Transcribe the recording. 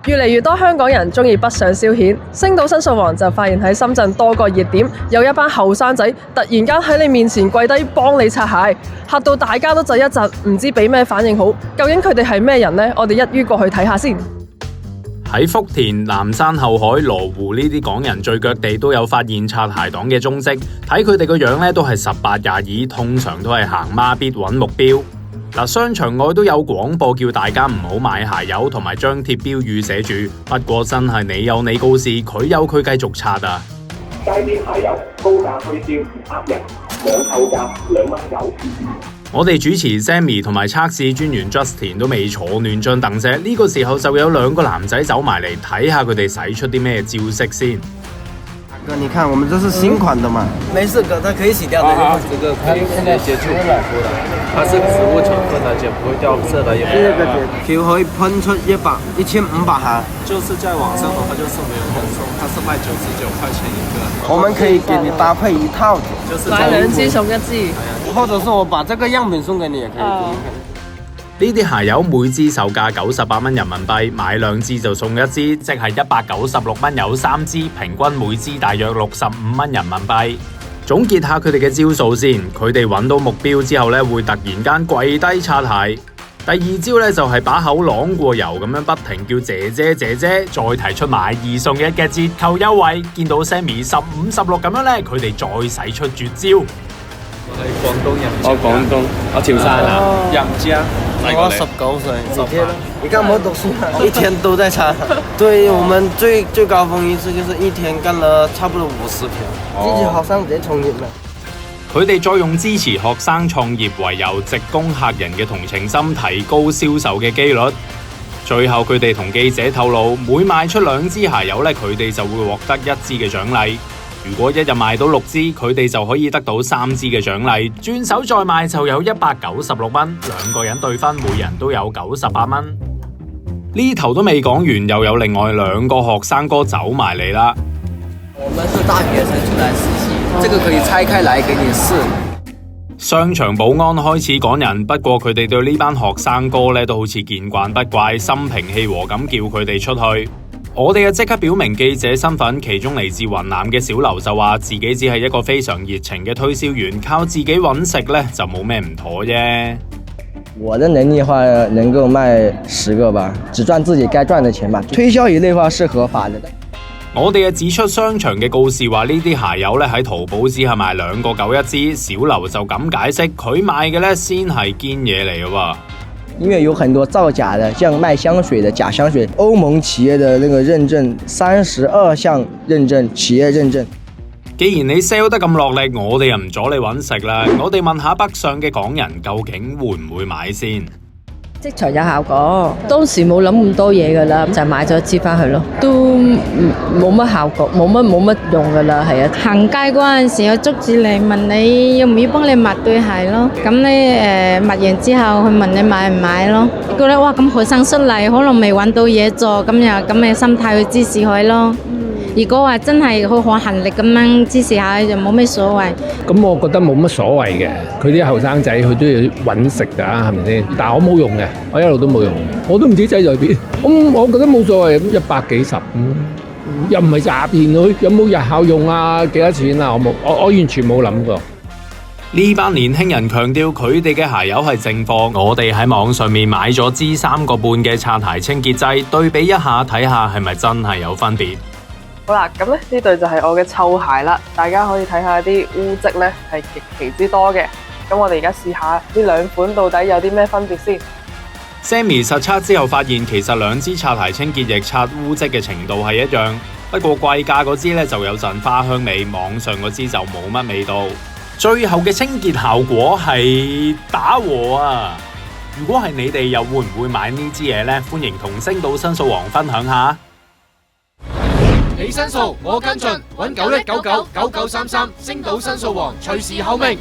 越嚟越多香港人中意北上消遣，星島申訴王就發現喺深圳多個熱點，有一班後生仔突然間喺你面前跪低幫你擦鞋，嚇到大家都窒一窒，唔知俾咩反應好。究竟佢哋係咩人呢？我哋一於過去睇下先。喺福田、南山後海、羅湖呢啲港人聚腳地都有發現擦鞋黨嘅蹤跡，睇佢哋個樣咧都係18、22，通常都係行孖咇揾目標。商場外都有廣播叫大家唔好買鞋油，同埋張貼標語寫住不過真係你有你告示，佢有佢繼續擦啊！街邊鞋油高價推銷呃人，網購價2.9蚊。我哋主持 Sammy 同埋測試專員 Justin 都未坐暖張凳啫，呢個時候就有2個男仔走埋嚟睇下佢哋使出啲咩招式先。哥，你看，我們這是新款的嘛？沒事，哥，它可以洗掉的。這個可以直接接觸皮膚的，它是植物成分的，也不會掉色的，也不會。皮可以噴出1500盒。就是在網上的話，就是沒有人送，它是賣99塊錢一個。我們可以給你搭配一套，就是買2支送1支，或者是我把這個樣品送給你也可以。呢啲鞋油每支售價98蚊人民幣，買2支就送1支，即係196蚊有3支，平均每支大約65蚊人民幣。總結下佢哋嘅招數先，佢哋揾到目標之後咧，會突然間跪低擦鞋。第2招咧就係把口啷過油咁樣不停叫姐姐姐姐，再提出買2送1嘅折扣優惠。見到 Sammy 15、16咁樣咧，佢哋再使出絕招。我係廣東人，我廣東，我潮汕啊，任家。我19歲，你幹嘛讀書啊？一天都在擦。對，我們最高峰一次就是一天幹了差不多50條。支持學生自己創業啦。佢哋再用支持學生創業為由，直攻客人嘅同情心，提高銷售嘅機率。最後佢哋同記者透露，每賣出2支鞋油咧，佢哋就會獲得1支嘅獎勵。如果一日賣到6支，佢哋就可以得到3支嘅獎勵。轉手再賣就有196蚊，2個人對分，每人都有98蚊。呢頭都未講完，又有另外2個學生哥走埋嚟啦。我們是大學生出來實習，這個可以拆開來給你試。商場保安開始趕人，不過佢哋對呢班學生哥咧都好似見慣不怪，心平氣和咁叫佢哋出去。我哋即刻表明記者身份，其中嚟自雲南嘅小劉就話自己只係一個非常熱情嘅推銷員，靠自己揾食咧就冇咩唔妥啫。我的能力的話，能夠賣10個吧，只賺自己該賺的錢吧。推銷一類話是合法的。我哋指出商場嘅告示話呢啲鞋油咧喺淘寶只係賣2個9一支，小劉就咁解釋，佢賣嘅咧先係堅嘢嚟嘅喎。因為有很多造假的，像賣香水的假香水，歐盟企業的那個認證32項認證，企業認證。既然你 sell 得咁落力，我哋又唔阻你揾食啦。我哋問下北上嘅港人究竟會唔會買先？即場有效果，當時冇諗咁多嘢噶啦，就買咗支翻去咯，都冇乜效果，冇乜用噶啦，係啊。行街嗰陣時，有捉住你問你要唔要幫你抹對鞋咯，咁你抹完之後佢問你買唔買咯，覺得哇咁學生出嚟可能未揾到嘢做，咁又咁嘅心態去支持佢咯。如果話真係好可行力咁樣支持下，就冇咩所謂。咁我覺得冇乜所謂嘅，佢啲後生仔佢都要揾食㗎，係咪先？但係我冇用嘅，我一路都冇用，我都唔知擠在邊。咁我覺得冇所謂，咁100幾十，又唔係詐騙佢，有冇日效用啊？幾多錢啊？我完全冇諗過。呢班年輕人強調佢哋嘅鞋油係正貨，我哋喺網上面買咗支3個半嘅擦鞋清潔劑，對比一下睇下係咪真係有分別。好啦，咁咧呢對就係我嘅臭鞋啦，大家可以睇下啲污漬咧係極其之多嘅。咁我哋而家試下呢2款到底有啲咩分別先。Sammy 實測之後發現，其實2支擦鞋清潔液擦污漬嘅程度係一樣，不過貴價嗰支咧就有陣花香味，網上嗰支就冇乜味道。最後嘅清潔效果係打和啊！如果係你哋，又會唔會買呢支嘢呢？歡迎同星島申訴王分享下。你申訴，我跟進，搵91999933，星島申訴王隨時候命。